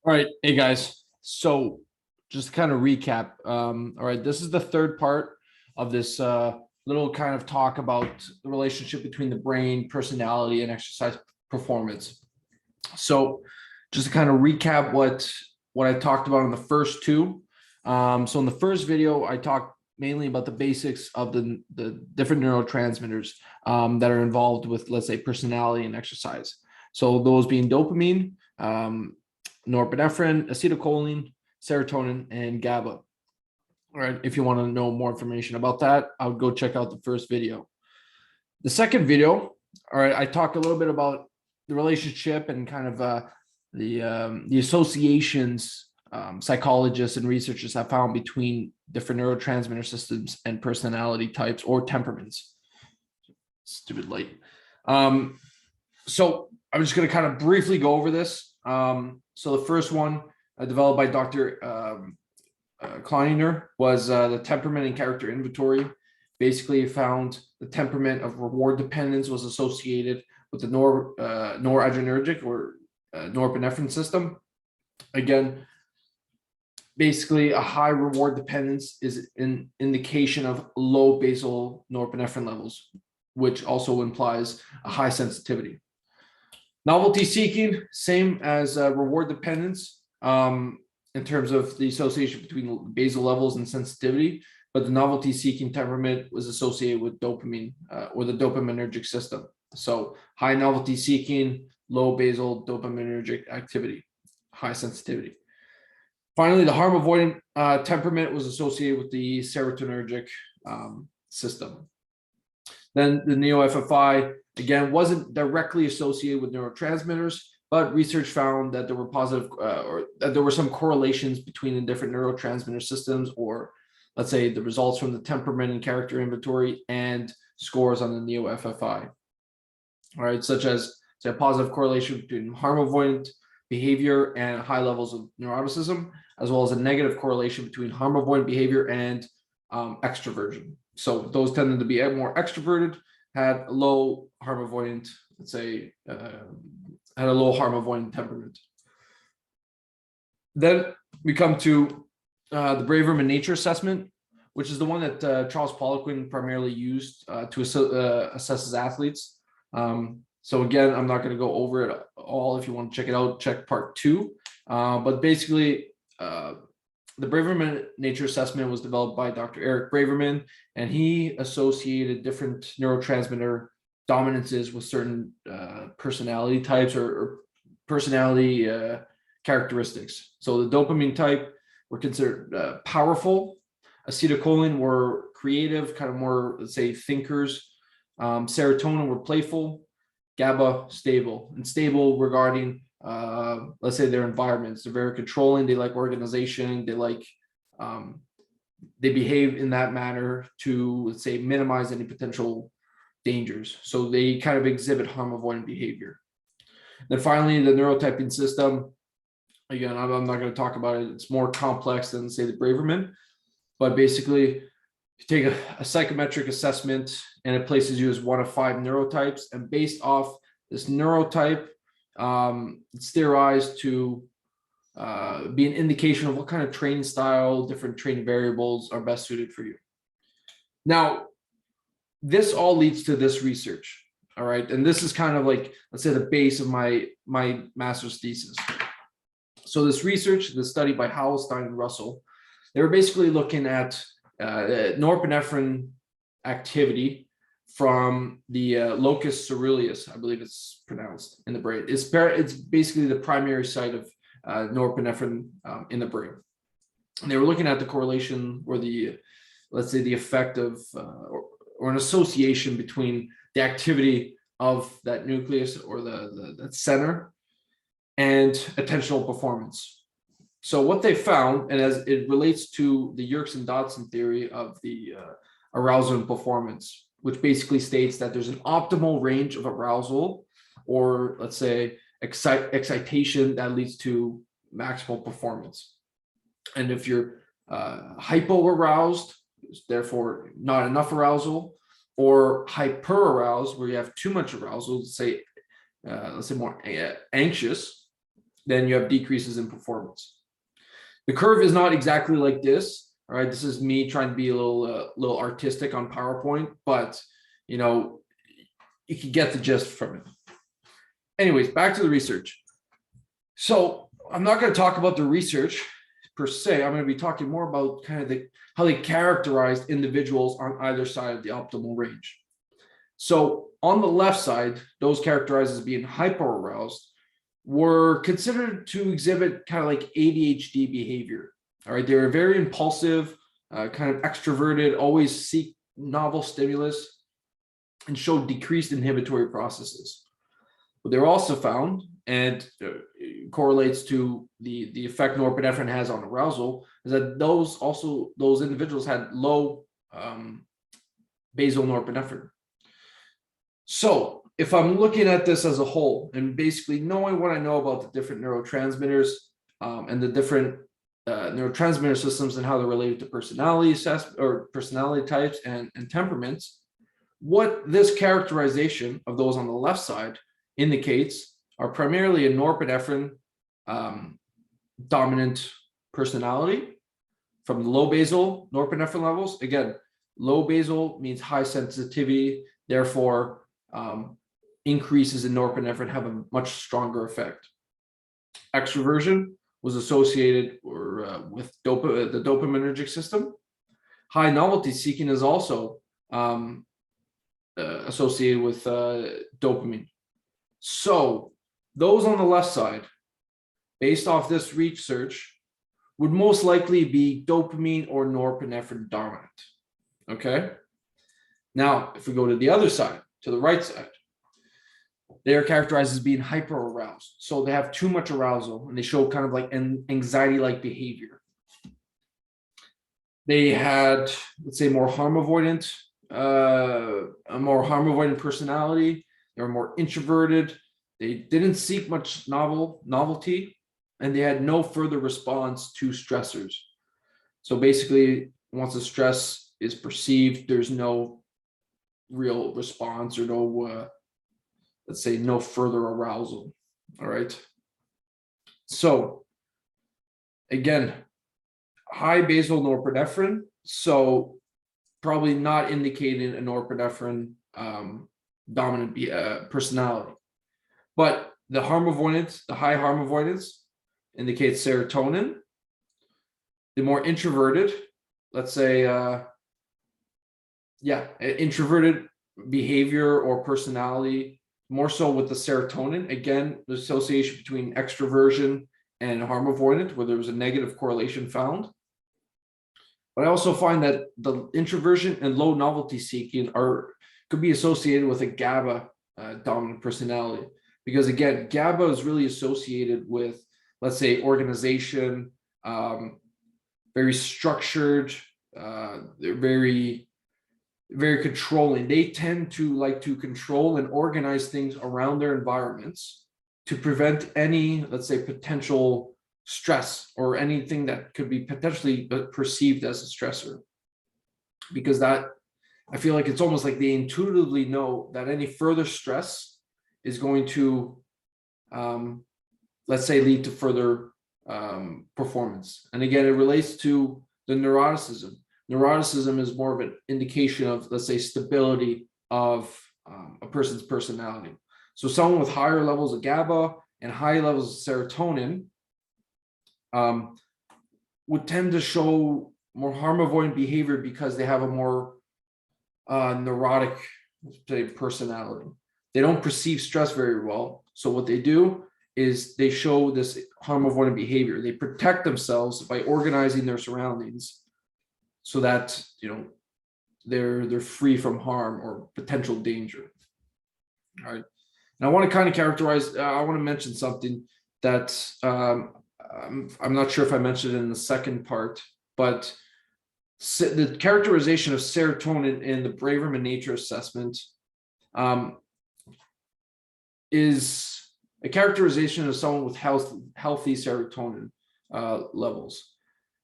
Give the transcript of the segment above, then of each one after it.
All right, hey guys. So just to kind of recap. All right, this is the third part of this little kind of talk about the relationship between the brain, personality, and exercise performance. So just to kind of recap what I talked about in the first two. So in the first video, I talked mainly about the basics of the different neurotransmitters that are involved with, let's say, personality and exercise. So those being dopamine, norepinephrine, acetylcholine, serotonin, and GABA. All right, if you want to know more information about that, I would go check out the first video. The second video, all right, I talk a little bit about the relationship and kind of the associations psychologists and researchers have found between different neurotransmitter systems and personality types or temperaments. Stupid light. So I'm just going to kind of briefly go over this. So the first one developed by Dr. Kleiner was the temperament and character inventory. Basically, found the temperament of reward dependence was associated with the noradrenergic or norepinephrine system. Again, basically, a high reward dependence is an indication of low basal norepinephrine levels, which also implies a high sensitivity. Novelty seeking, same as reward dependence in terms of the association between basal levels and sensitivity, but the novelty seeking temperament was associated with dopamine or the dopaminergic system. So high novelty seeking, low basal dopaminergic activity, high sensitivity. Finally, the harm avoidant temperament was associated with the serotonergic system. Then the neo-FFI, again, wasn't directly associated with neurotransmitters, but research found that there were positive or that there were some correlations between the different neurotransmitter systems, or let's say the results from the temperament and character inventory and scores on the neo-FFI. All right, such as a positive correlation between harm avoidant behavior and high levels of neuroticism, as well as a negative correlation between harm avoidant behavior and extroversion. So those tended to be more extroverted, had a low harm avoidant, let's say, had a low harm avoidant temperament. Then we come to the Braverman nature assessment, which is the one that Charles Poliquin primarily used to assess his athletes. So again, I'm not going to go over it all. If you want to check it out, check part 2. But basically, the Braverman nature assessment was developed by Dr. Eric Braverman, and he associated different neurotransmitter dominances with certain personality types or personality characteristics. So the dopamine type were considered powerful. Acetylcholine were creative, kind of more, let's say, thinkers. Serotonin were playful. GABA, stable, and stable regarding let's say their environments. They're very controlling. They like organization. They like they behave in that manner to, let's say, minimize any potential dangers. So they kind of exhibit harm avoidant behavior. Then finally, the neurotyping system. Again, I'm not going to talk about it. It's more complex than, say, the Braverman, but basically, you take a psychometric assessment and it places you as one of 5 neurotypes, and based off this neurotype, it's theorized to be an indication of what kind of training style, different training variables are best suited for you. Now, this all leads to this research, all right? And this is kind of like, let's say, the base of my master's thesis. So this research, the study by Howell, Stein, and Russell, they were basically looking at norepinephrine activity from the locus coeruleus, I believe it's pronounced, in the brain. It's basically the primary site of norepinephrine in the brain. And they were looking at the correlation or the, let's say, the effect of or an association between the activity of that nucleus or that center and attentional performance. So what they found, and as it relates to the Yerkes-Dodson theory of the arousal and performance, which basically states that there's an optimal range of arousal, or let's say excitation that leads to maximal performance. And if you're hypo-aroused, therefore not enough arousal, or hyper-aroused, where you have too much arousal, let's say more anxious, then you have decreases in performance. The curve is not exactly like this. All right, this is me trying to be a little artistic on PowerPoint, but you know, you can get the gist from it. Anyways, back to the research. So I'm not going to talk about the research per se. I'm going to be talking more about kind of how they characterized individuals on either side of the optimal range. So on the left side, those characterized as being hyperaroused were considered to exhibit kind of like ADHD behavior. All right, they were very impulsive, kind of extroverted, always seek novel stimulus, and showed decreased inhibitory processes. What they were also found, and correlates to the effect norepinephrine has on arousal, is that those individuals had low basal norepinephrine. So if I'm looking at this as a whole and basically knowing what I know about the different neurotransmitters and the different neurotransmitter systems and how they're related to personality types and temperaments, what this characterization of those on the left side indicates are primarily a norepinephrine dominant personality from the low basal norepinephrine levels. Again, low basal means high sensitivity, therefore increases in norepinephrine have a much stronger effect. Extroversion was associated with the dopaminergic system. High novelty seeking is also associated with dopamine. So those on the left side, based off this research, would most likely be dopamine or norepinephrine dominant. Okay. Now, if we go to the other side, to the right side, they are characterized as being hyperaroused. So they have too much arousal and they show kind of like an anxiety-like behavior. They had, let's say, a more harm avoidant personality. They were more introverted. They didn't seek much novelty, and they had no further response to stressors. So basically, once the stress is perceived, there's no real response or no, let's say, no further arousal. All right. So again, high basal norepinephrine, so probably not indicating a norepinephrine dominant personality. But the harm avoidance, the high harm avoidance indicates serotonin. The more introverted, let's say, introverted behavior or personality, more so with the serotonin. Again, the association between extroversion and harm avoidant, where there was a negative correlation found. But I also find that the introversion and low novelty seeking could be associated with a GABA dominant personality. Because again, GABA is really associated with, let's say, organization, very structured, they're very, very controlling. They tend to like to control and organize things around their environments to prevent any, let's say, potential stress or anything that could be potentially perceived as a stressor. Because that, I feel like it's almost like they intuitively know that any further stress is going to, let's say, lead to further performance. And again, it relates to the neuroticism. Neuroticism is more of an indication of, let's say, stability of a person's personality. So someone with higher levels of GABA and high levels of serotonin would tend to show more harm avoidant behavior because they have a more neurotic, say, personality. They don't perceive stress very well. So what they do is they show this harm avoidant behavior. They protect themselves by organizing their surroundings so that, you know, they're free from harm or potential danger. All right. And I want to kind of characterize, I want to mention something that I'm not sure if I mentioned it in the second part, but the characterization of serotonin in the Braverman Nature Assessment is a characterization of someone with healthy serotonin levels.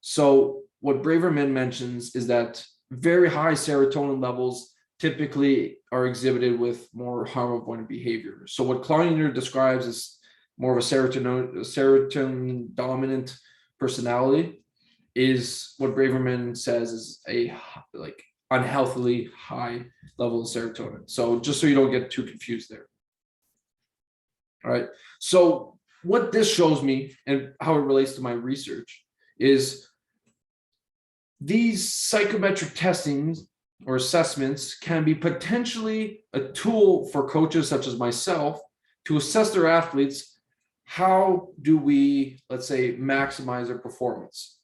So what Braverman mentions is that very high serotonin levels typically are exhibited with more harm avoidant behavior. So what Kleiner describes is more of a serotonin dominant personality, is what Braverman says is a like unhealthily high level of serotonin. So just so you don't get too confused there. All right. So what this shows me and how it relates to my research is these psychometric testings or assessments can be potentially a tool for coaches such as myself to assess their athletes. How do we, let's say, maximize their performance?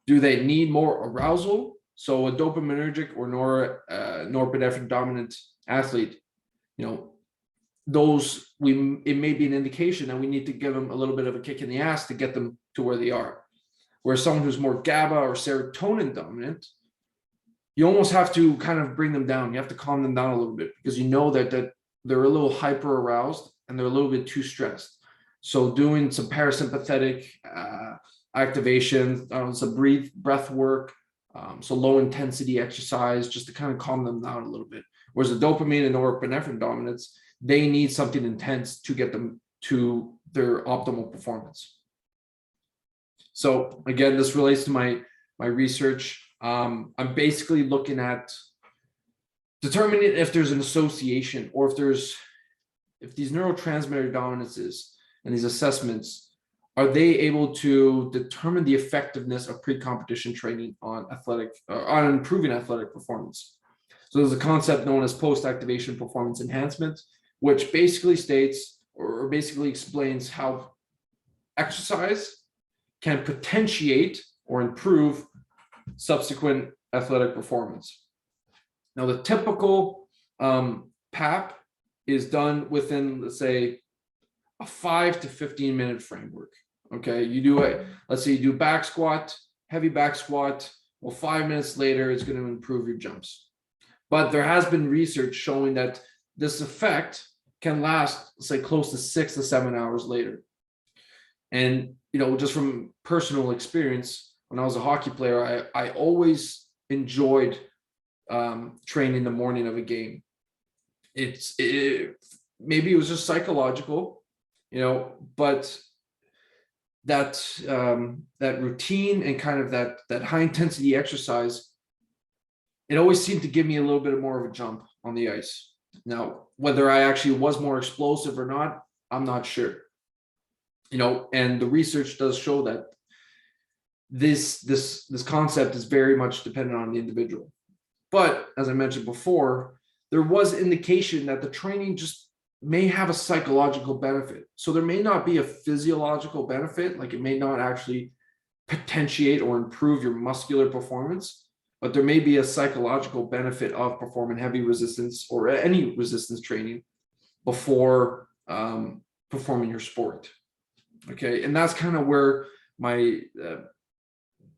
Do they need more arousal? So a dopaminergic or norepinephrine dominant athlete, it may be an indication that we need to give them a little bit of a kick in the ass to get them to where they are. Whereas someone who's more GABA or serotonin dominant, you almost have to kind of bring them down. You have to calm them down a little bit because you know that they're a little hyper aroused and they're a little bit too stressed. So doing some parasympathetic activation, some breath work, so low intensity exercise, just to kind of calm them down a little bit. Whereas the dopamine and norepinephrine dominance, they need something intense to get them to their optimal performance. So again, this relates to my research. I'm basically looking at determining if there's an association or if these neurotransmitter dominances and these assessments, are they able to determine the effectiveness of pre-competition training on improving athletic performance? So there's a concept known as post-activation performance enhancement, which basically states or basically explains how exercise can potentiate or improve subsequent athletic performance. Now, the typical PAP is done within, let's say, a 5 to 15 minute framework. Okay, let's say you do back squat, heavy back squat. Well, 5 minutes later, it's going to improve your jumps. But there has been research showing that this effect can last, say, close to 6 to 7 hours later. And, just from personal experience, when I was a hockey player, I always enjoyed training the morning of a game. Maybe it was just psychological, but that routine and kind of that high intensity exercise, it always seemed to give me a little bit more of a jump on the ice. Now, whether I actually was more explosive or not, I'm not sure. And the research does show that this concept is very much dependent on the individual. But as I mentioned before, there was indication that the training just may have a psychological benefit. So there may not be a physiological benefit, like it may not actually potentiate or improve your muscular performance, but there may be a psychological benefit of performing heavy resistance or any resistance training before performing your sport. Okay, and that's kind of where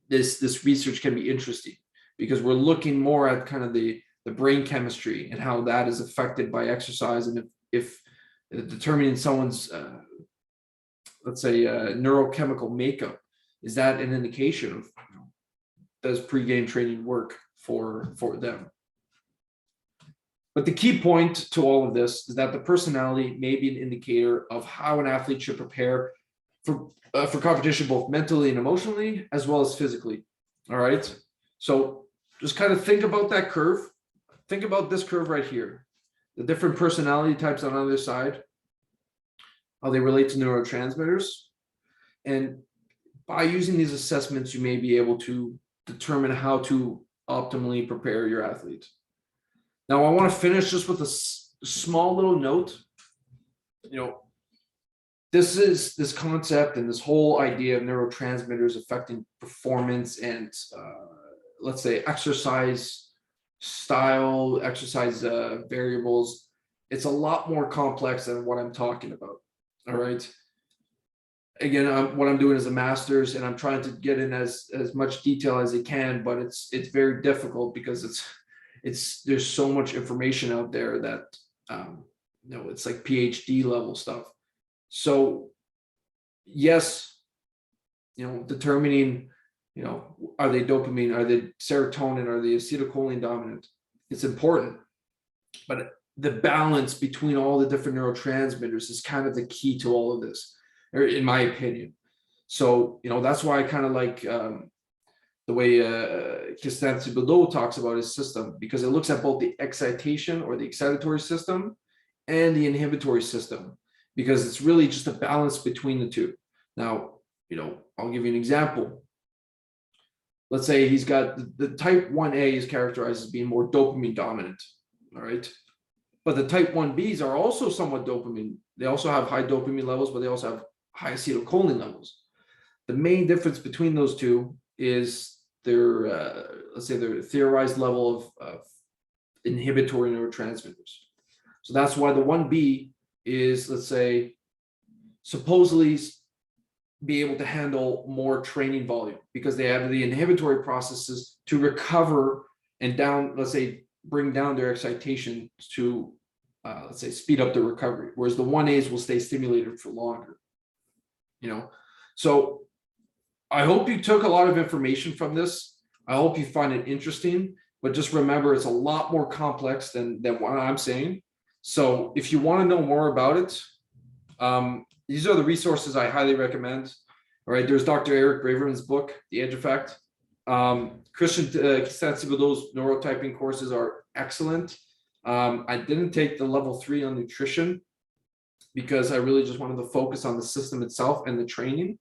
this research can be interesting, because we're looking more at kind of the brain chemistry and how that is affected by exercise, and if determining someone's let's say neurochemical makeup, is that an indication of does pre-game training work for them? But the key point to all of this is that the personality may be an indicator of how an athlete should prepare for competition, both mentally and emotionally, as well as physically. All right. So just kind of think about that curve. Think about this curve right here. The different personality types on either side, how they relate to neurotransmitters. And by using these assessments, you may be able to determine how to optimally prepare your athlete. Now, I want to finish just with a small little note. This concept and this whole idea of neurotransmitters affecting performance and let's say exercise style, exercise variables, it's a lot more complex than what I'm talking about. All right. Again, what I'm doing is a master's, and I'm trying to get in as much detail as I can, but it's very difficult because there's so much information out there that it's like PhD level stuff. So yes, determining, are they dopamine, are they serotonin, are they acetylcholine dominant? It's important, but the balance between all the different neurotransmitters is kind of the key to all of this. or in my opinion. So, that's why I kind of like the way Costanza-Bedeau talks about his system, because it looks at both the excitation or the excitatory system and the inhibitory system, because it's really just a balance between the two. Now, I'll give you an example. Let's say he's got the type 1A is characterized as being more dopamine dominant, all right? But the type 1Bs are also somewhat dopamine. They also have high dopamine levels, but they also have high acetylcholine levels. The main difference between those two is their, let's say, their theorized level of inhibitory neurotransmitters. So that's why the 1B is, let's say, supposedly be able to handle more training volume, because they have the inhibitory processes to recover and let's say, bring down their excitation to, let's say, speed up the recovery, whereas the 1As will stay stimulated for longer. So I hope you took a lot of information from this. I hope you find it interesting, but just remember, it's a lot more complex than what I'm saying. So if you want to know more about it, these are the resources I highly recommend. All right, there's Dr. Eric Braverman's book, The Edge Effect. Christian Costanza-Bedeau's neurotyping courses are excellent. I didn't take the level 3 on nutrition because I really just wanted to focus on the system itself and the training,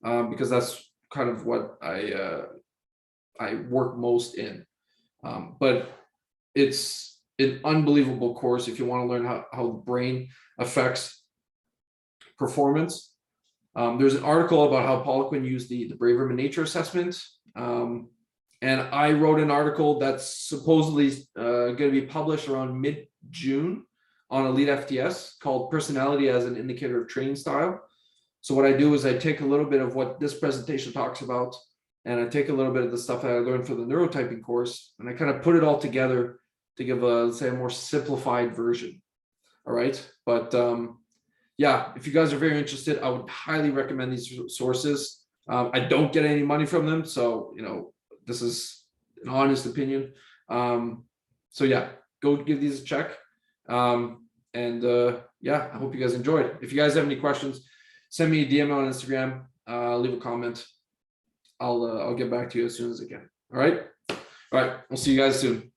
because that's kind of what I work most in. But it's an unbelievable course if you want to learn how the brain affects performance. There's an article about how Poliquin used the Braverman Nature Assessment. And I wrote an article that's supposedly going to be published around mid-June on Elite FTS called Personality as an Indicator of Training Style. So what I do is I take a little bit of what this presentation talks about, and I take a little bit of the stuff that I learned for the neurotyping course, and I kind of put it all together to give let's say, a more simplified version. All right. But yeah, if you guys are very interested, I would highly recommend these sources. I don't get any money from them, so this is an honest opinion. So yeah, go give these a check. Yeah, I hope you guys enjoyed. If you guys have any questions, send me a DM on Instagram, leave a comment. I'll get back to you as soon as I can. All right. We'll see you guys soon.